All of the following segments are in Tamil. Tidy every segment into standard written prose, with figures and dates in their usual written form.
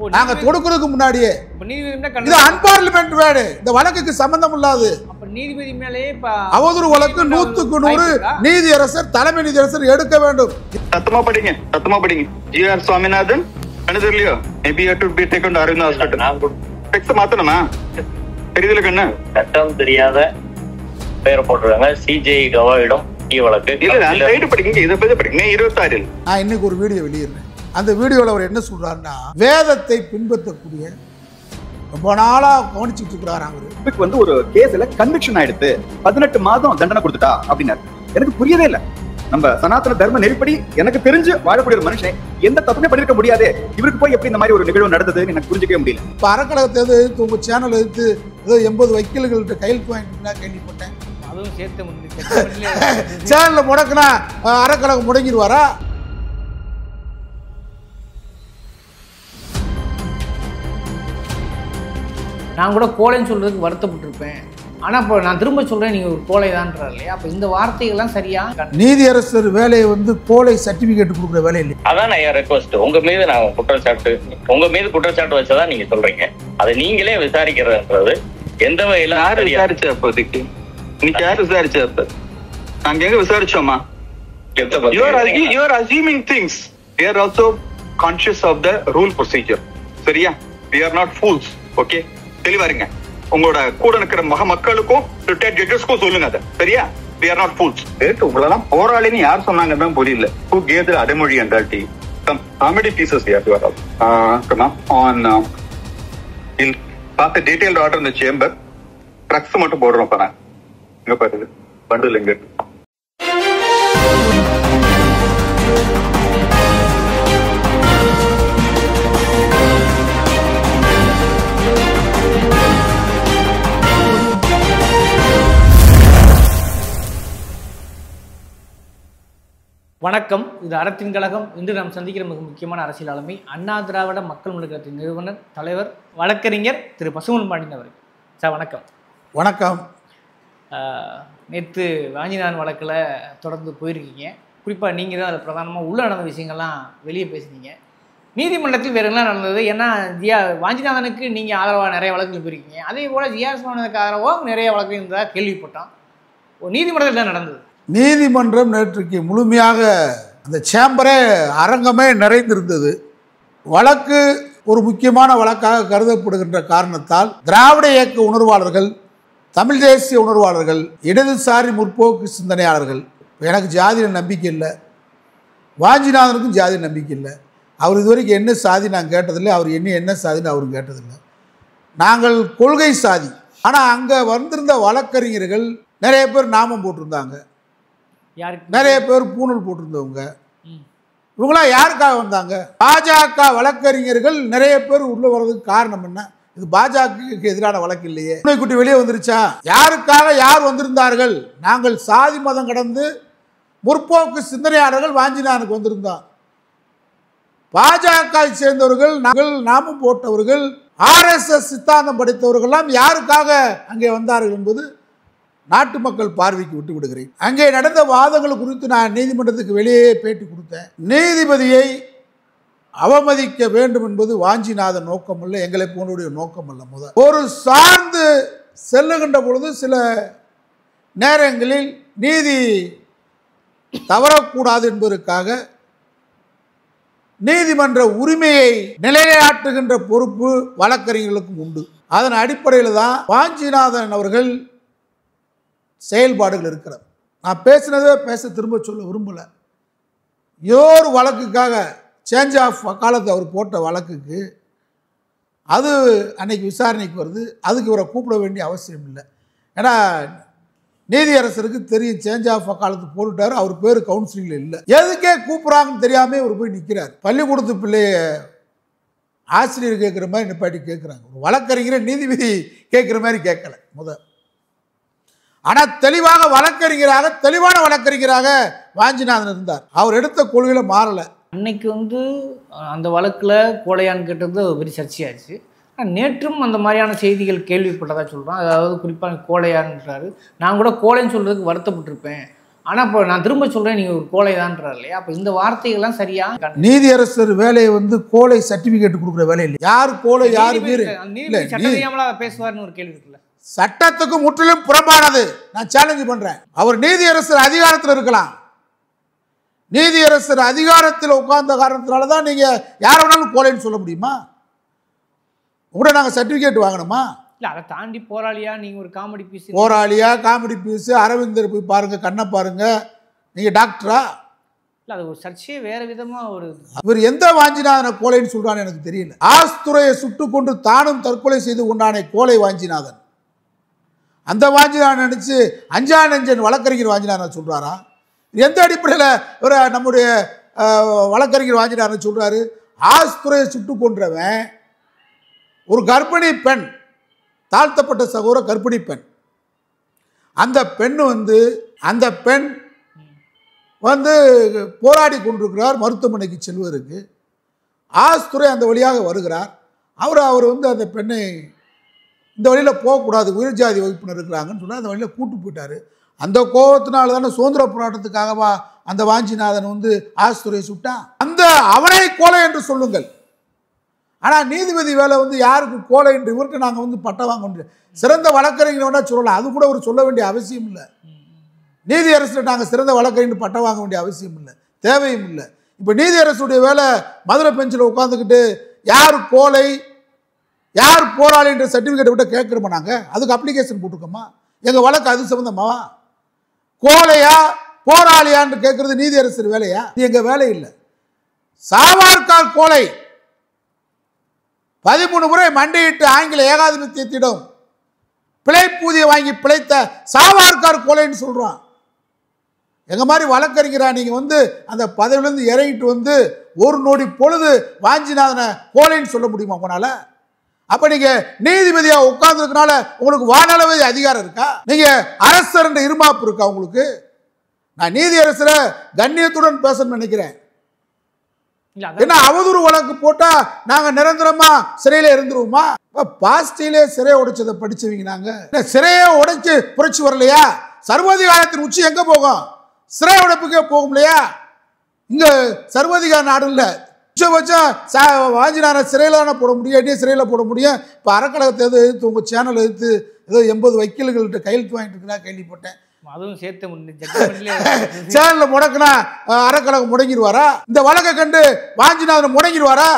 நாங்க தொடுக்கிறதுக்கு முன்னாடியே இது அன்பார்லிமெண்ட் வேர்டு, இந்த வழக்குக்கு சம்பந்தம் இல்லாது. நீதிபதி மேலே அவதூறு வழக்கு 100க்கு 100 நீதியரசர் தலைமை நீதியரசர் எடுக்க வேண்டும். சத்தமா படிங்க. ஜி.ஆர். சுவாமிநாதன் கணதுலையோ maybe you to be taken to Aravind hospital. Text மாத்தணுமா? தெரியுதுல கண்ணு? சட்டம் தெரியாத பேரை போட்டுருக்காங்க. சிஜே கவாயிடம் வழக்கு. இல்ல அந்த ரைட் படிங்க, இதை பத்தி படிங்க. 26 நான் இன்னைக்கு ஒரு வீடியோ வெளியிடுறேன். அந்த வீடியோவில் அவர் என்ன சொல்றாருன்னா, வேதத்தை பின்பற்றக்கூடிய ரொம்ப நாளா கவனிச்சுட்டு இருக்கிறார். அவருக்கு வந்து ஒரு கேஸ்ல கன்விக்ஷன் ஆயிடுத்து, 18 மாதம் தண்டனை கொடுத்துட்டா அப்படின்னாரு. எனக்கு புரியவே இல்லை. நம்ம சனாதன தர்ம நெறிப்படி எனக்கு தெரிஞ்சு வாழக்கூடிய ஒரு மனுஷன் எந்த தப்புமே பண்ணிருக்க முடியாது. இவருக்கு போய் எப்படி இந்த மாதிரி ஒரு நிகழ்வு நடந்ததுன்னு எனக்கு புரிஞ்சுக்கவே முடியல. இப்ப அறக்கழகத்தை எதிர்த்து உங்க சேனல் எதிர்த்து ஏதோ 80 வக்கீல்கள்ட்ட கையெழுத்து வாங்கிட்டு கேள்விப்பட்டேன். அதுவும் சேர்த்து சேனல்ல முடக்குனா அறக்கழகம் முடங்கிடுவாரா? நான் கூட கோழைன்னு சொல்றதுக்கு வருத்தப்பட்டிருப்பேன். ஆனா இப்போ நான் திரும்ப சொல்றேன், நீங்க ஒரு கோழை தான்றாரு இல்லையா? அப்ப இந்த வார்த்தைகள்லாம் சரியா? நீதியரசர் வேலையை வந்து கோழை சர்டிபிகேட் கொடுக்குற வேலை இல்லை. அதான் நான் ரெக்வஸ்ட் உங்க மீது நான் குற்றச்சாட்டு வச்சதான் நீங்க சொல்றீங்க. அதை நீங்களே விசாரிக்கிறதுன்றது எந்த வகையில யாரு விசாரிச்ச? அப்போதைக்கு இன்னைக்கு யாரு விசாரிச்ச? அப்ப நாங்க எங்க விசாரிச்சோமா? You are assuming things. We are also conscious of the rule procedure. சரியா? We are not fools. Okay? தெளிவா இருங்க. உங்களோட கூட இருக்கிற மக்களுக்கும் ரிட்டையர்ட் ஜட்ஜஸ்க்கும் சொல்லுங்க அதை. சரியா? We are not fools. உங்களெல்லாம் போராளின்னு யார் சொன்னாங்கன்னு புரியல. Who gave the அடைமொழி என்றால் some comedy pieces here to our come on in பார்த்த detailed order in the chamber. Drugs மட்டும் போடுறோம் பாரு. இங்க பாருங்க பண்டில் எங்க. வணக்கம், இது அறத்தின் கழகம். இன்று நாம் சந்திக்கிற மிக முக்கியமான அரசியல் ஆளுமை அண்ணா திராவிட மக்கள் முன்னேற்றத்தின் நிறுவனர், தலைவர், வழக்கறிஞர் திரு பசும்பொன் பாண்டியன் அவர்கள். சார் வணக்கம். வணக்கம். நேற்று வாஞ்சிநாதன் வழக்கில் தொடர்ந்து போயிருக்கீங்க. குறிப்பாக நீங்கள் தான் அதில் பிரதானமாக உள்ள நடந்த விஷயங்கள்லாம் வெளியே பேசுனீங்க. நீதிமன்றத்தில் வேறு என்ன நடந்தது? ஏன்னா வாஞ்சிநாதனுக்கு நீங்கள் ஆதரவாக நிறைய வழக்குகள் போயிருக்கீங்க. அதே போல் ஜி.ஆர். சுவாமிநாதனுக்கு ஆதரவாக நிறைய வழக்கு இருந்ததாக கேள்விப்பட்டோம். நீதிமன்றத்தில் என்ன நடந்தது? நீதிமன்றம் நேற்றுக்கு முழுமையாக அந்த சேம்பரே அரங்கமே நிறைந்திருந்தது. வழக்கு ஒரு முக்கியமான வழக்காக கருதப்படுகின்ற காரணத்தால் திராவிட இயக்க உணர்வாளர்கள், தமிழ் தேசிய உணர்வாளர்கள், இடதுசாரி முற்போக்கு சிந்தனையாளர்கள், எனக்கு ஜாதியில் நம்பிக்கை இல்லை, வாஞ்சிநாதனுக்கும் ஜாதியில் நம்பிக்கை இல்லை. அவர் இதுவரைக்கும் என்ன சாதி நான் கேட்டதில்லை, அவர் என்ன சாதின்னு அவரும் கேட்டதில்லை. நாங்கள் கொள்கை சாதி. ஆனால் அங்கே வந்திருந்த வழக்கறிஞர்கள் நிறைய பேர் நாமம் போட்டிருந்தாங்க, நிறைய பேர் பூணல் போட்டிருந்தவங்க. இவங்களாம் யாருக்காக வந்தாங்க? பாஜக வழக்கறிஞர்கள் நிறைய பேர் உள்ள வர்றதுக்கு காரணம் என்ன? இது பாஜகவுக்கு எதிரான வழக்கு இல்லையே. குட்டி வெளியே வந்துருச்சா? யாருக்காக யார் வந்திருந்தார்கள்? நாங்கள் சாதி மதம் கடந்து முற்போக்கு சிந்தனையாளர்கள் வாஞ்சிநாதனுக்கு வந்திருந்தோம். பாஜக சேர்ந்தவர்கள், நாங்கள் நாமம் போட்டவர்கள், RSS சித்தாந்தம் படித்தவர்கள்லாம் யாருக்காக அங்கே வந்தார்கள் என்பது நாட்டு மக்கள் பார்வைக்கு விட்டு விடுகிறேன். அங்கே நடந்த வாதங்கள் குறித்து நான் நீதிமன்றத்துக்கு வெளியே பேட்டி கொடுத்தேன். நீதிபதியை அவமதிக்க வேண்டும் என்பது வாஞ்சிநாதன் நோக்கம் அல்ல, எங்களை போனுடைய நோக்கம் அல்ல. முதல் ஒரு சார்ந்து செல்லுகின்ற பொழுது சில நேரங்களில் நீதி தவறக்கூடாது என்பதற்காக நீதிமன்ற உரிமையை நிலைநாட்டுகின்ற பொறுப்பு வழக்கறிஞர்களுக்கும் உண்டு. அதன் அடிப்படையில் தான் வாஞ்சிநாதன் அவர்கள் செயல்பாடுகள் இருக்கிறது. நான் பேசினதே திரும்ப சொல்ல விரும்பலை. ஒரு வழக்குக்காக சேஞ்ச் ஆஃப் வக்காலத்து அவர் போட்ட வழக்குக்கு அது அன்னைக்கு விசாரணைக்கு வருது. அதுக்கு இவரை கூப்பிட வேண்டிய அவசியம் இல்லை. ஏன்னா நீதியரசருக்கு தெரியும் சேஞ்ச் ஆஃப் வக்காலத்து போட்டுட்டார், அவர் பேர் கவுன்சிலிங்கில் இல்லை. எதுக்கே கூப்பிட்றாங்கன்னு தெரியாமல் இவர் போய் நிற்கிறார். பள்ளிக்கூடத்து பிள்ளைய ஆசிரியர் கேட்குற மாதிரி நிப்பாட்டி கேட்குறாங்க. ஒரு வழக்கறிஞரை நீதிபதி கேட்குற மாதிரி கேட்கல முதல். ஆனால் தெளிவான வழக்கறிஞராக வாஞ்சிநாதன் இருந்தார். அவர் எடுத்த கொள்கையில மாறலை. அன்னைக்கு அந்த வழக்கில் கோழையான்னு கேட்டது பெரிய சர்ச்சையாச்சு. நேற்றும் அந்த மாதிரியான செய்திகள் கேள்விப்பட்டதாக சொல்கிறோம். அதாவது குறிப்பாக கோழையான்றாரு. நான் கூட கோழைன்னு சொல்கிறதுக்கு வருத்தப்பட்டிருப்பேன். ஆனா இப்போ நான் திரும்ப சொல்றேன், நீங்க ஒரு கோழைதான்றார் இல்லையா? அப்ப இந்த வார்த்தைகள்லாம் சரியா? நீதியரசர் வேலையை வந்து கோழை சர்டிபிகேட் கொடுக்குற வேலை இல்லை. யார் கோழை யார் வீடு நீதிபதி சட்டத்தையாமலா பேசுவார்னு ஒரு கேள்வி இருக்குல்ல. சட்டத்துக்கு முற்றிலும் புறம்பானது. நான் சேலஞ்சு பண்றேன். அவர் நீதியரசர் அதிகாரத்தில் இருக்கலாம். நீதியரசர் அதிகாரத்தில் உட்கார்ந்த காரணத்தினாலதான் நீங்க யார வேணாலும் கோழைன்னு சொல்ல முடியுமா? உங்களை நாங்க சர்டிபிகேட் வாங்கணுமா? இல்ல அதை தாண்டி போராளியா நீங்க ஒரு காமெடி பீஸ், போராளியா காமெடி பீஸ், அரவிந்தர் போய் பாருங்க, கண்ணை பாருங்க, நீங்க டாக்டரா? இல்ல அது ஒரு சர்ச்சையே வேற விதமா ஒரு. இவர் எந்த வாஞ்சிநாதனை கோழைன்னு சொல்றான்னு எனக்கு தெரியல. ஆஸ்துரையை சுட்டு கொண்டு தானும் தற்கொலை செய்து கொண்டானே கோழை வாஞ்சிநாதன், அந்த வாஞ்சிநாதன் நினைச்சு அஞ்சா நெஞ்சன் வழக்கறிஞர் வாஞ்சிநாதன் சொல்றாரா? எந்த அடிப்படையில் ஒரு நம்முடைய வழக்கறிஞர் வாஞ்சிநாதன் சொல்றாரு? ஆஸ்துரையை சுட்டு கொன்றவன் ஒரு கர்ப்பிணி பெண், தாழ்த்தப்பட்ட சகோதர கர்ப்பிணி பெண். அந்த பெண் வந்து போராடி கொண்டிருக்கிறார் மருத்துவமனைக்கு செல்வதற்கு. ஆஸ்துரை அந்த வழியாக வருகிறார். அவர் வந்து அந்த பெண்ணை இந்த வழியில் போகக்கூடாது, உயர் ஜாதி வகுப்பினர் இருக்கிறாங்கன்னு சொன்னால் அந்த வழியில் கூட்டு போயிட்டார். அந்த கோபத்தினால தானே சுதந்திர போராட்டத்துக்காகவா அந்த வாஞ்சிநாதன் வந்து ஆஸ்துரையை சுட்டான்? அந்த அவனை கோழை என்று சொல்லுங்கள். ஆனால் நீதிபதி வேலை வந்து யாருக்கு கோழை என்று இவர்கிட்ட நாங்கள் வந்து பட்டம் வாங்க முடியும். சிறந்த வழக்கறிஞர் வேணா சொல்லலாம், அது கூட அவர் சொல்ல வேண்டிய அவசியம் இல்லை. நீதியரசில் நாங்கள் சிறந்த வழக்கறிஞர் பட்டம் வாங்க வேண்டிய அவசியம் இல்லை, தேவையும் இல்லை. இப்போ நீதியரசுடைய வேலை மதுரை பெஞ்சில் உட்காந்துக்கிட்டு யார் கோழை யார் போராளின்ற சர்டிஃபிகேட் விட்டு கேட்குறோமா? நாங்கள் அதுக்கு அப்ளிகேஷன் போட்டிருக்கோமா? எங்கள் வழக்கு அது சம்பந்தமாவா? கோழையா போராளியான்னு கேட்கறது நீதியரசர் வேலையா? இது எங்கள் வேலை இல்லை. சாவார்கார் கோழை 13 முறை மண்டியிட்டு ஆங்கில ஏகாதிபத்தியத்திடம் பிழைப்பூதியை வாங்கி பிழைத்த சாவார்கார் கோழைன்னு சொல்றான். எங்க மாதிரி வழக்கறிஞரா நீங்க வந்து அந்த பதவியிலிருந்து இறங்கிட்டு வந்து ஒரு நொடி பொழுது வாஞ்சிநாதனை கோழைன்னு சொல்ல முடியுமா உங்களால? அப்ப நீங்க நீதிபதியா உட்கார்ந்து இருக்கனால உங்களுக்கு வானளவு அதிகாரம் இருக்கா? நீங்க அரசர் என்ற இருமாப்பு இருக்கா உங்களுக்கு? நான் நீதியரசரை கண்ணியத்துடன் பேசணும்னு நினைக்கிறேன். ஏன்னா அவதூறு வழக்கு போட்டா நாங்க நிரந்தரமா சிறையில இருந்துருவோமா? பாஸ்டிலே சிறையை உடைச்சதை படிச்சவங்க நாங்க. சிறையை உடைச்சு புரட்சி வரலையா? சர்வாதிகாரத்தின் உச்சி எங்க போகும்? சிறை உடைப்புக்கே போகும் இல்லையா? இங்க சர்வாதிகார நாடு இல்ல. உச்சபட்சம் வாஞ்சிநாதன் சிறையில தானே போட முடியும், என்ன சிறையில போட முடியும்? இப்ப அறக்கழகத்தை எதிர்த்து உங்க சேனல் எதிர்த்து ஏதோ 80 வக்கீல்கள்கிட்ட கையெழுத்து வாங்கிட்டு இருக்கா கேள்விப்பட்டேன். அதுவும் சேர்த்து சேனல்ல முடக்கினா அறக்கழகம் முடங்கிடுவாரா? இந்த வழக்கை கண்டு வாஞ்சிநாதன் முடங்கிடுவாரா?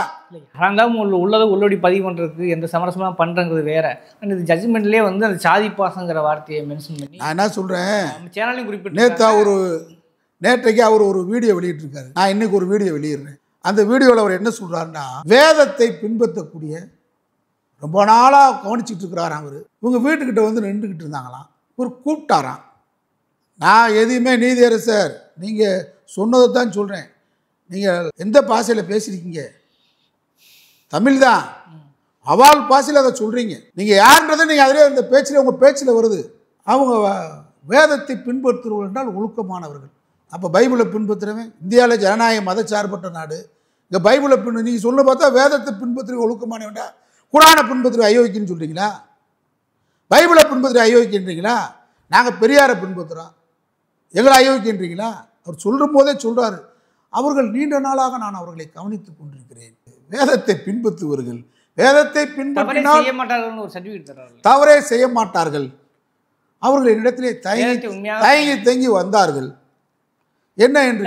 யாராந்தாலும் உள்ளதை உள்ளோடி பதிவு பண்ணுறதுக்கு எந்த சமரசமாக பண்ணுறது வேற. இந்த ஜட்ஜ்மெண்ட்லேயே வந்து அந்த சாதி பாசங்கிற வார்த்தையை மென்ஷன் பண்ணி நான் என்ன சொல்கிறேன், சேனலையும் குறிப்பிட்டு நேற்றைக்கு அவர் ஒரு வீடியோ வெளியிட்டிருக்காரு. நான் இன்னைக்கு ஒரு வீடியோ வெளியிடுறேன். அந்த வீடியோவில் அவர் என்ன சொல்கிறாருன்னா, வேதத்தை பின்பற்றக்கூடிய ரொம்ப நாளாக கவனிச்சுட்டு இருக்கிறாராம் அவர். இவங்க வீட்டுக்கிட்ட வந்து நின்றுக்கிட்டு இருந்தாங்களாம். ஒரு கூப்பிட்டாராம். நான் எதையுமே நீதியரசர் நீங்கள் சொன்னதை தான் சொல்கிறேன். நீங்கள் எந்த பாஷையில் பேசியிருக்கீங்க? தமிழ் தான். அவால் பாஷையில் அதை சொல்கிறீங்க. நீங்கள் யாருன்றதை நீங்கள் அதிலே அந்த பேச்சில் உங்கள் பேச்சில் வருது. அவங்க வேதத்தை பின்பற்றுவர்கள் என்றால் ஒழுக்கமானவர்கள். அப்போ பைபிளை பின்பற்றுறவன் இந்தியாவில் ஜனநாயக மதச்சார்பற்ற நாடு. இங்கே பைபிளை நீங்கள் சொல்ல பார்த்தா வேதத்தை பின்பற்றுற ஒழுக்கமானவன்டா. குரானை பின்பற்றுற அயோக்கியன்னு சொல்கிறீங்களா? பைபிளை பின்பற்றுற அயோக்கியன்றீங்களா? நாங்கள் பெரியாரை பின்பற்றுறோம், எங்களை அயோக்கியன்றீங்களா? அவர் சொல்லும் போதே சொல்கிறாரு, அவர்கள் நீண்ட நாளாக நான் அவர்களை கவனித்துக் கொண்டிருக்கிறேன். வேதத்தை பின்பற்றுவர்கள் வேதத்தை பின்பற்றினால் தவறே செய்ய மாட்டார்கள். அவர்கள் என்னிடத்திலே தயங்கி வந்தார்கள். என்ன என்று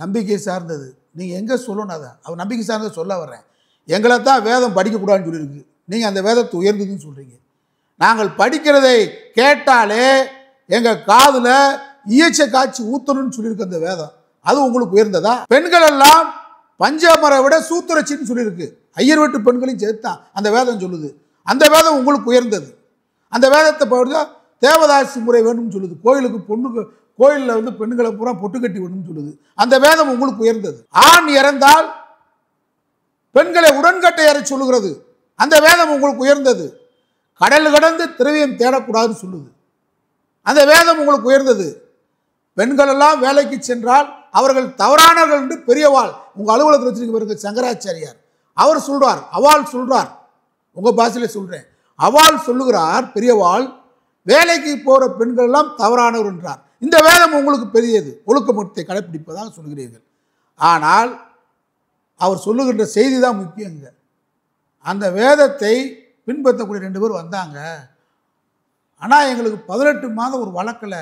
நம்பிக்கை சார்ந்தது. நீங்கள் எங்கே சொல்லணும்? அதை அவர் நம்பிக்கை சார்ந்ததை சொல்ல வர்றேன். எங்களை தான் வேதம் படிக்கக்கூடாதுன்னு சொல்லியிருக்கு. நீங்கள் அந்த வேதத்தை உயர்ந்ததுன்னு சொல்கிறீங்க. நாங்கள் படிக்கிறதை கேட்டாலே எங்கள் காதில் ஈச்ச காய்ச்சி ஊத்தணும்னு சொல்லியிருக்கு அந்த வேதம். அது உங்களுக்கு உயர்ந்ததா? பெண்கள் எல்லாம் பஞ்சமரை விட சூத்திரச்சின்னு சொல்லியிருக்கு. ஐயர் வீட்டு பெண்களையும் சேர்த்தான் அந்த வேதம் சொல்லுது. அந்த வேதம் உங்களுக்கு உயர்ந்தது. அந்த வேதத்தை பொறுத்தா தேவதாசி முறை வேணும்னு சொல்லுது. கோயிலில் வந்து பெண்களை பூரா பொட்டு கட்டி வேணும்னு சொல்லுது. அந்த வேதம் உங்களுக்கு உயர்ந்தது. ஆண் இறந்தால் பெண்களை உடன்கட்டை ஏற சொல்லுகிறது. அந்த வேதம் உங்களுக்கு உயர்ந்தது. கடல் கடந்து திரவியம் தேடக்கூடாதுன்னு சொல்லுது. அந்த வேதம் உங்களுக்கு உயர்ந்தது. பெண்கள் எல்லாம் வேலைக்கு சென்றால் அவர்கள் தவறானவர்கள் என்று பெரியவாள் உங்கள் அலுவலகத்தில் வச்சிருக்க சங்கராச்சாரியார் அவர் சொல்றார். அவாள் சொல்றார். உங்க பாஷையில சொல்றேன். அவாள் சொல்லுகிறார், பெரியவாள் வேலைக்கு போற பெண்கள் எல்லாம் தவறானவர் என்றார். இந்த வேதம் உங்களுக்கு பெரியது, ஒழுக்கமுறை கடைப்பிடிப்பதாக சொல்கிறீர்கள். ஆனால் அவர் சொல்லுகின்ற செய்தி தான் முக்கியங்க. அந்த வேதத்தை பின்பற்றக்கூடிய 2 பேர் வந்தாங்க. ஆனால் எங்களுக்கு 18 மாதம் ஒரு வழக்கில்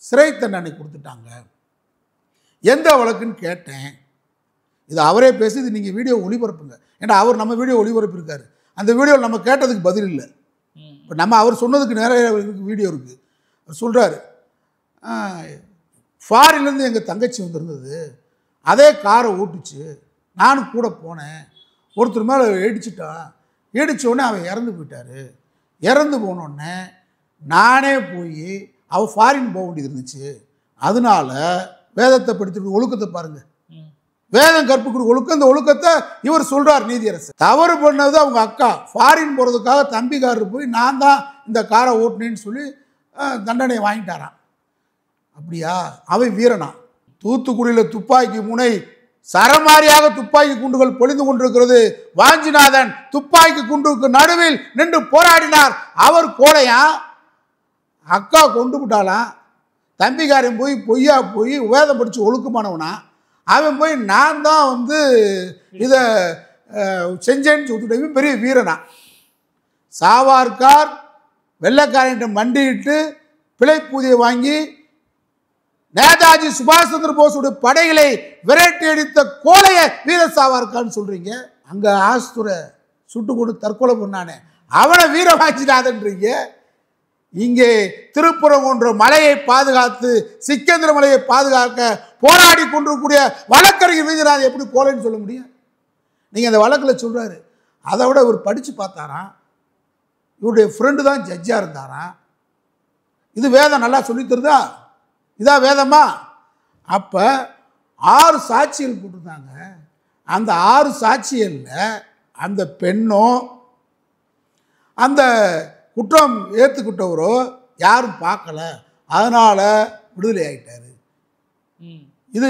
சிறை தண்டனை கொடுத்துட்டாங்க. எந்த வழக்குன்னு கேட்டேன். இது அவரே பேசி, இது நீங்கள் வீடியோ ஒளிபரப்புங்க. ஏன்னா அவர் நம்ம வீடியோ ஒளிபரப்பியிருக்காரு. அந்த வீடியோவில் நம்ம கேட்டதுக்கு பதில் இல்லை. இப்போ நம்ம அவர் சொன்னதுக்கு நிறைய வீடியோ இருக்குது. அவர் சொல்கிறாரு, ஃபாரின்லேருந்து எங்கள் தங்கச்சி வந்திருந்தது, அதே காரை ஓட்டுச்சு, நானும் கூட போனேன், ஒருத்தர் மேலே இடிச்சிட்டான், இடித்தோடனே அவன் இறந்து போயிட்டார். இறந்து போனோடனே நானே போய் அவள் ஃபாரின் போக வேண்டியது இருந்துச்சு. அதனால வேதத்தை படித்து ஒழுக்கத்தை பாருங்கள், வேதம் கற்புக்குரிய ஒழுக்கம். இந்த ஒழுக்கத்தை இவர் சொல்கிறார் நீதியரசர். தவறு பண்ணது அவங்க அக்கா, ஃபாரின் போகிறதுக்காக தம்பிக்காரர் போய் நான் தான் இந்த காரை ஓட்டினேன்னு சொல்லி தண்டனை வாங்கிட்டாரான். அப்படியா? அவன் வீரனா? தூத்துக்குடியில் துப்பாக்கி முனை சரமாரியாக துப்பாக்கி குண்டுகள் பொழிந்து கொண்டிருக்கிறது. வாஞ்சிநாதன் துப்பாக்கி குண்டுக்கு நடுவில் நின்று போராடினார். அவர் கோலையா? அக்கா கொண்டு விட்டாலாம். தம்பிக்காரன் போய் பொய்யா போய் வேதம் படித்து ஒழுக்கமானவனா அவன் போய் நான் தான் இதை செஞ்சேன்னு சொல்லிட்டு பெரிய வீரனா? சாவார்கார் வெள்ளைக்காரன்ட்ட மண்டிட்டு பிழைப்பூதியை வாங்கி நேதாஜி சுபாஷ் சந்திர போஸுடைய படைகளை விரட்டி அடித்த கோலைய வீர சாவார்கான்னு சொல்றீங்க. அங்க ஆஸ்துரை சுட்டு கொண்டு தற்கொலை பண்ணானே அவனை வீரவாஞ்சிநாதன்றீங்க. இங்கே திருப்புறங்குன்ற மலையை பாதுகாத்து சிக்கந்திர மலையை பாதுகாக்க போராடி கொண்டிருக்கக்கூடிய வழக்கறிஞர் வீரராஜ் எப்படி கோலைன்னு சொல்ல முடியும்? நீங்க அந்த வழக்கில் சொல்றாரு. அதை விட இவர் படிச்சு பார்த்தாராம். இவருடைய ஃப்ரெண்டு தான் ஜட்ஜா இருந்தாராம். இது வேதம் நல்லா சொல்லி தருதா? இதான் வேதமா? அப்போ 6 சாட்சிகள் போட்டிருந்தாங்க. அந்த 6 சாட்சிகளில் அந்த பெண்ணும் அந்த குற்றம் ஏற்றுக்கிட்டவரோ யாரும் பார்க்கல, அதனால் விடுதலை ஆகிட்டார். இது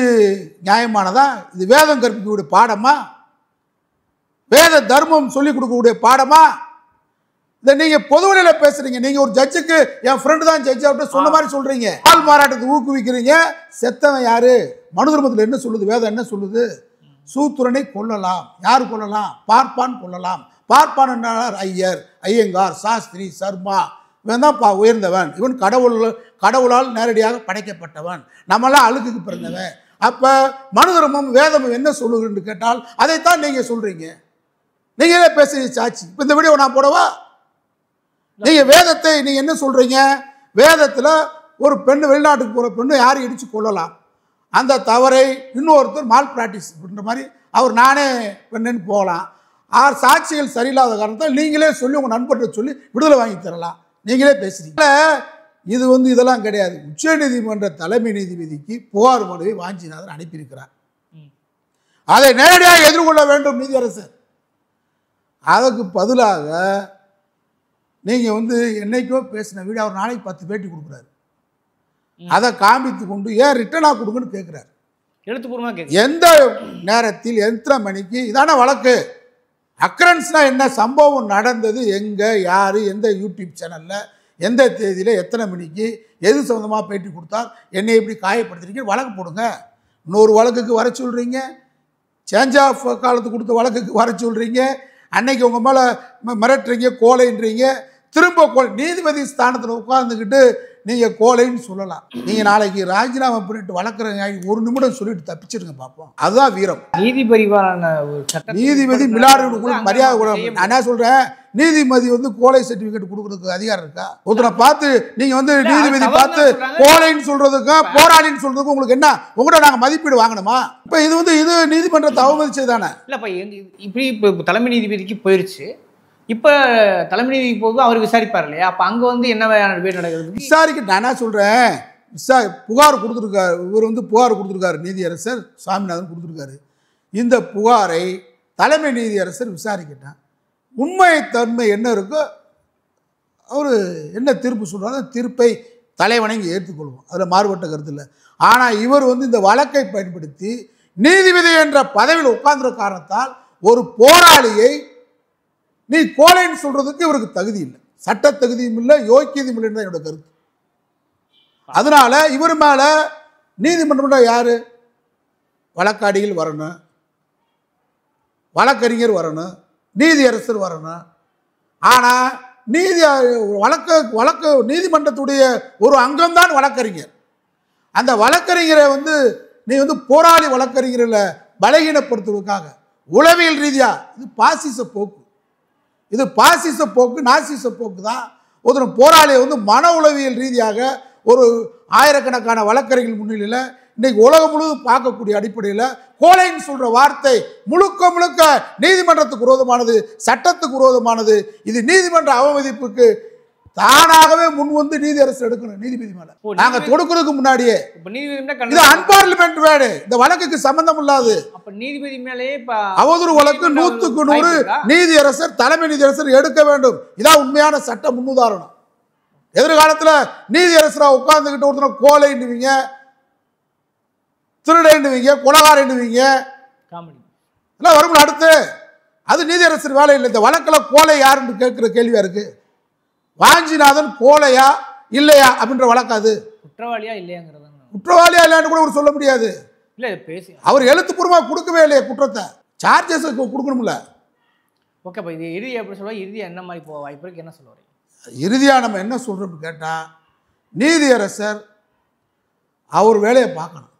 நியாயமானதா? இது வேதம் கற்பிக்கக்கூடிய பாடமா? வேத தர்மம் சொல்லிக் கொடுக்கக்கூடிய பாடமா? இதை நீங்கள் பொதுவெளியில் பேசுறீங்க. நீங்கள் ஒரு ஜட்ஜுக்கு என் ஃப்ரெண்டு தான் ஜட்ஜ் அப்படின்னு சொன்ன மாதிரி சொல்கிறீங்க. ஆள் மாறாட்டத்தை ஊக்குவிக்கிறீங்க. செத்தவன் யாரு? மனு தர்மத்தில் என்ன சொல்லுது? வேதம் என்ன சொல்லுது? சூத்திரனை கொல்லலாம். யார் கொல்லலாம்? பார்ப்பான் கொல்லலாம். பார்ப்பான் என்றார் ஐயர், ஐயங்கார், சாஸ்திரி, சர்மா. இவன் தான் உயர்ந்தவன். இவன் கடவுளால் நேரடியாக படைக்கப்பட்டவன். நம்மளாம் அழுக்குக்கு பிறந்தவன். அப்போ மனு தர்மம் வேதம் என்ன சொல்லுதுன்னு கேட்டால் அதைத்தான் நீங்கள் சொல்கிறீங்க. நீங்களே பேசி சாட்சி. இப்போ இந்த வீடியோ நான் போடவா? நீங்க வேதத்தை நீங்க என்ன சொல்றீங்க? வேதத்துல ஒரு பெண்ணு, வெளிநாட்டுக்கு போற பெண்ணு யாரும் இடிச்சு கொள்ளலாம். அந்த தவறை இன்னொருத்தர் மால் பிராக்டிஸ் பண்ற மாதிரி அவர் நானே பெண்ணுன்னு போகலாம். 6 சாட்சிகள் சரியில்லாத காரணத்தால் நீங்களே சொல்லி உங்க நண்பர்கிட்ட சொல்லி விடுதலை வாங்கி தரலாம். நீங்களே பேசுறீங்க. இது இதெல்லாம் கிடையாது. உச்ச நீதிமன்ற தலைமை நீதிபதிக்கு புகார் மனுவை வாஞ்சிநாதன் அனுப்பியிருக்கிறார். அதை நேரடியாக எதிர்கொள்ள வேண்டும் நீதியரசர். அதற்கு பதிலாக நீங்கள் என்னைக்கோ பேசின வீடியோ அவர் நாளைக்கு 10 பேட்டி கொடுக்குறாரு. அதை காமித்து கொண்டு ஏன் ரிட்டனாக கொடுங்கன்னு கேட்குறாரு. எழுத்துப்பூர்வமாக கேட்கு. எந்த நேரத்தில் எத்தனை மணிக்கு இதான வழக்கு? அக்கரன்ஸ்னா என்ன? சம்பவம் நடந்தது எங்கே, யார், எந்த யூடியூப் சேனலில், எந்த தேதியில், எத்தனை மணிக்கு, எது சம்மந்தமாக பேட்டி கொடுத்தார், என்னை எப்படி காயப்படுத்துறீங்க, வழக்கு போடுங்க. இன்னொரு வழக்குக்கு வர சொல்கிறீங்க. சேஞ்ச் ஆஃப் காலத்துக்கு கொடுத்த வழக்குக்கு வர சொல்கிறீங்க. அன்னைக்கு உங்கள் மேலே மிரட்டுறீங்க, கோலைன்றீங்க. திரும்ப கோலை. நீதிபதி ஸ்தானத்தில் உட்கார்ந்துக்கிட்டு நீங்கள் கோலைன்னு சொல்லலாம். நீங்கள் நாளைக்கு ராஜினாமா பண்ணிட்டு வளர்க்குறங்க 1 நிமிடம் சொல்லிட்டு தப்பிச்சிருங்க பார்ப்போம். அதுதான் வீரம். நீதிபதி மிலாடுகளுக்கு மரியாதை கூட. நான் என்ன சொல்கிறேன், நீதிபதி கோலை சர்டிஃபிகேட் கொடுக்குறதுக்கு அதிகாரம் இருக்கா? ஒருத்தரை பார்த்து நீங்கள் நீதிபதி பார்த்து கோலைன்னு சொல்கிறதுக்கும் போராளின்னு சொல்கிறதுக்கும் உங்களுக்கு என்ன? உங்கள்கிட்ட நாங்கள் மதிப்பீடு வாங்கணுமா? இப்போ இது நீதிமன்றத்தை அவமதிச்சது தானே? இல்லைப்பா, இப்படி இப்போ தலைமை நீதிபதிக்கு போயிடுச்சு. இப்போ தலைமை நீதிக்கு போது அவர் விசாரிப்பார் இல்லையா? அப்போ அங்கே என்ன டிபேட் நடக்குது? விசாரிக்க நான் என்ன சொல்கிறேன், புகார் கொடுத்துருக்காரு. இவர் புகார் கொடுத்துருக்காரு. நீதியரசர் சாமிநாதன் கொடுத்துருக்காரு. இந்த புகாரை தலைமை நீதியரசர் விசாரிக்கிட்டான். உண்மைத்தன்மை என்ன இருக்கோ அவர் என்ன தீர்ப்பு சொல்கிறாங்க, தீர்ப்பை தலைவணங்கி ஏற்றுக்கொள்வோம். அதில் மாறுபட்ட கருத்து இல்லை. ஆனால் இவர் இந்த வழக்கை பயன்படுத்தி நீதிபதி என்ற பதவியில் உட்கார்ந்துற காரணத்தால் ஒரு போராளியை நீ கோலைன்னு சொல்றதுக்கு இவருக்கு தகுதி இல்லை. சட்ட தகுதியும் இல்லை, யோக்கியதும் இல்லைன்னு தான் என்னோட கருத்து. அதனால இவர் மேல நீதிமன்றம் யாரு? வழக்காடிகள் வரணும், வழக்கறிஞர் வரணும், நீதியரசர் வரணும். ஆனா வழக்கு நீதிமன்றத்துடைய ஒரு அங்கம்தான் வழக்கறிஞர். அந்த வழக்கறிஞரை நீ போராளி வழக்கறிஞர்களை பலகீனப்படுத்துவதற்காக உளவியல் ரீதியா இது பாசிச போக்கு, இது பாசிச போக்கு, நாசிச போக்கு தான். ஒரு போராளியை மன உளவியல் ரீதியாக ஒரு ஆயிரக்கணக்கான வழக்கறிஞர்கள் முன்னிலையில் இன்னைக்கு உலகம் முழுவதும் பார்க்கக்கூடிய அடிப்படையில் கோலைன்னு சொல்ற வார்த்தை முழுக்க முழுக்க நீதிமன்றத்துக்கு விரோதமானது, சட்டத்துக்கு விரோதமானது. இது நீதிமன்ற அவமதிப்புக்கு தானாகவே முன் நீதியரசு எடுக்கணும். நீதிபதி மேல நாங்க தொடுக்கிறதுக்கு முன்னாடியே இது அன்பார்லிமெண்ட் வேர்டு, இந்த வழக்குக்கு சம்பந்தம் இல்லாது. நீதிபதி மேலே அவதூறு வழக்கு 100க்கு 100 நீதியரசர், தலைமை நீதியரசர் எடுக்க வேண்டும். இதான் உண்மையான சட்ட முன்னுதாரணம். எதிர்காலத்தில் நீதியரசரா உட்கார்ந்துகிட்டு ஒருத்தர் கோலைன்னுவீங்க, திருடன்னுவீங்க, கொலகாரன்னுவீங்க, எல்லாம் வரும். அடுத்து அது நீதியரசர் வேலை இல்லை. இந்த வழக்கில் கோலை யாருன்னு கேட்கிற கேள்வியா இருக்கு. வாஞ்சிநாதன் கோலையா இல்லையா அப்படின்ற வழக்கு, அது குற்றவாளியா இல்லையாங்கிறது, குற்றவாளியா இல்லையான்னு கூட சொல்ல முடியாது. இல்ல பேசி அவர் எழுத்துப்பூர்வமா கொடுக்கவே இல்லையா குற்றத்தை, சார்ஜஸ் கொடுக்கணும்ல. ஓகே, இது இறுதி எப்படி சொல்லுவா, இறுதியா என்ன மாதிரி போக வாய்ப்பு இருக்கு, என்ன சொல்லுவாங்க? இறுதியா நம்ம என்ன சொல்றோம்னு கேட்டா, நீதியரசர் அவர் வேலையை பார்க்கணும்.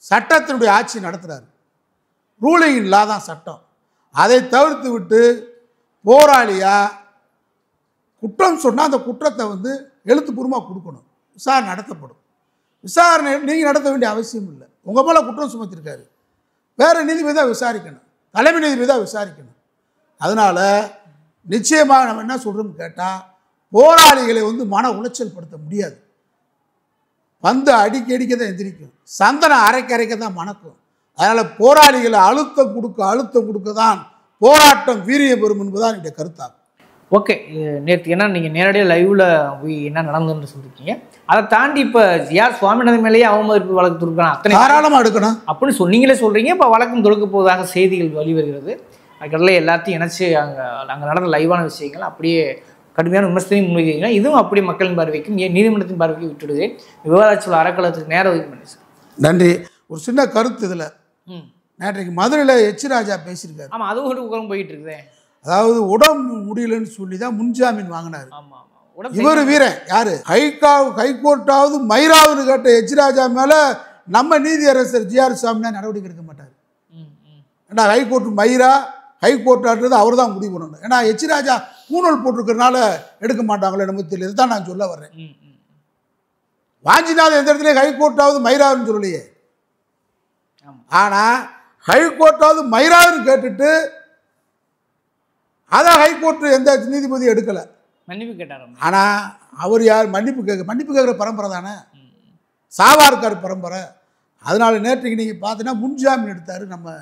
சட்டத்தினுடைய ஆட்சி நடத்துறாரு, ரூலிங் லா தான் சட்டம். அதை தவிர்த்து விட்டு போராளியா குற்றம் சொன்னால் அந்த குற்றத்தை எழுத்துப்பூர்வமாக கொடுக்கணும், விசாரணை நடத்தப்படும். விசாரணை நீங்கள் நடத்த வேண்டிய அவசியம் இல்லை. உங்கள் மேலே குற்றம் சுமத்திருக்காரு, வேறு நீதிபதி தான் விசாரிக்கணும், தலைமை நீதிபதி தான் விசாரிக்கணும். அதனால் நிச்சயமாக நம்ம என்ன சொல்கிறோம்னு கேட்டால், போராளிகளை மன உளைச்சல் படுத்த முடியாது. அடிக்க தான் எந்திரிக்கும், சந்தனம் அரைக்க தான் மணக்கும். அதனால் போராளிகளை அழுத்தம் கொடுக்க தான் போராட்டம் வீரியம் பெறும் என்பதுதான் என்னுடைய கருத்தாகும். ஓகே, நேற்று ஏன்னா நீங்கள் நேரடியாக லைவில் போய் என்ன நடந்ததுன்னு சொல்லியிருக்கீங்க. அதை தாண்டி இப்போ ஜிஆர் சுவாமிநாதன் மேலேயே அவமதிப்பு வழக்கு தொடுக்கிறான், அத்தனை தாராளமாக எடுக்கணும் அப்படின்னு நீங்களே சொல்கிறீங்க. இப்போ வழக்கம் தொடுக்க போவதாக செய்திகள் வெளிவருகிறது. அதுக்கடல எல்லாத்தையும் இணைச்சி அங்கே நடந்த லைவான விஷயங்கள் அப்படியே கடுமையான விமர்சனம் முன்வைக்கிறீங்க. இதுவும் அப்படி மக்களின் பார்வைக்கும் நீதிமன்றத்தின் பார்வைக்கு விட்டுடுது. விவாதாச்சல் அறக்கலத்துக்கு நேரம் ஒதுக்கி பண்ணி சார். நன்றி. ஒரு சின்ன கருத்து இதில், நேற்றைக்கு மதுரையில் எச் ராஜா பேசியிருக்காரு. ஆமாம், அதுவும் ஒரு உரம் போயிட்டு இருக்குதே. அதாவது உடம்பு முடியலன்னு சொல்லி தான் முன்ஜாமீன் வாங்கினார். ஆமாம், இவர் வீரன் யாரு, ஹைகோர்ட்டாவது மயிராவுன்னு கேட்ட எச் ராஜா மேலே நம்ம நீதியரசர் ஜிஆர் சுவாமிநாதன் நடவடிக்கை எடுக்க மாட்டார். ஏன்னா ஹைகோர்ட் மயிரா ஹைகோர்ட்டான்றது அவர் தான் முடிவு பண்ணணும். ஏன்னா எச் ராஜா பூணல் போட்டிருக்கிறதுனால எடுக்க மாட்டாங்களோ நமக்கு தெரியல. இதுதான் நான் சொல்ல வர்றேன். வாஞ்சிநாதன் எந்த இடத்துலையும் ஹைகோர்ட்டாவது மயிராவுன்னு சொல்லலையே. ஆனால் ஹைகோர்ட்டாவது மயிராவுன்னு கேட்டுட்டு அதான் ஹைகோர்ட் எந்த நீதிபதி எடுக்கலை, மன்னிப்பு கேட்டார். ஆனால் அவர் யார் மன்னிப்பு கேட்குற பரம்பரை தானே, சாவார்கார் பரம்பரை. அதனால நேற்றுக்கு நீங்கள் பார்த்தீங்கன்னா முன்ஜாமீன் எடுத்தார் நம்ம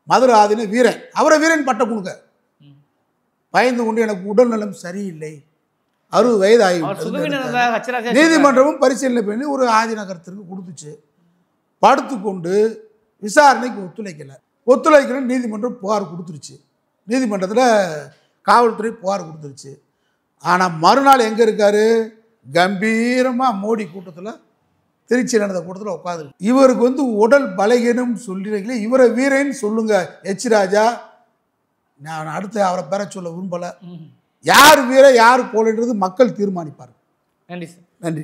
மதுரை ஆதீன வீரன். அவரை வீரன் பட்டம் கொடுக்க பயந்து கொண்டு எனக்கு உடல்நலம் சரியில்லை, 60 வயது ஆகிவிட்டது. நீதிமன்றமும் பரிசீலனை பண்ணி ஒரு ஆதிநகரத்திற்கு கொடுத்துச்சு. படுத்துக்கொண்டு விசாரணைக்கு ஒத்துழைக்கலன்னு நீதிமன்றம் புகார் கொடுத்துருச்சு. நீதிமன்றத்தில் காவல்துறை புகார் கொடுத்துருச்சு. ஆனால் மறுநாள் எங்கே இருக்கார், கம்பீரமாக மோடி கூட்டத்தில், திருச்சியில் நடந்த கூட்டத்தில் உட்காந்து. இவருக்கு உடல் பலகீனம் சொல்லிருக்கீங்களே, இவரை வீரன்னு சொல்லுங்க எச் ராஜா. நான் அடுத்து அவரை பெற சொல்ல விரும்பலை. யார் வீர யார் போலன்றது மக்கள் தீர்மானிப்பார். நன்றி சார். நன்றி.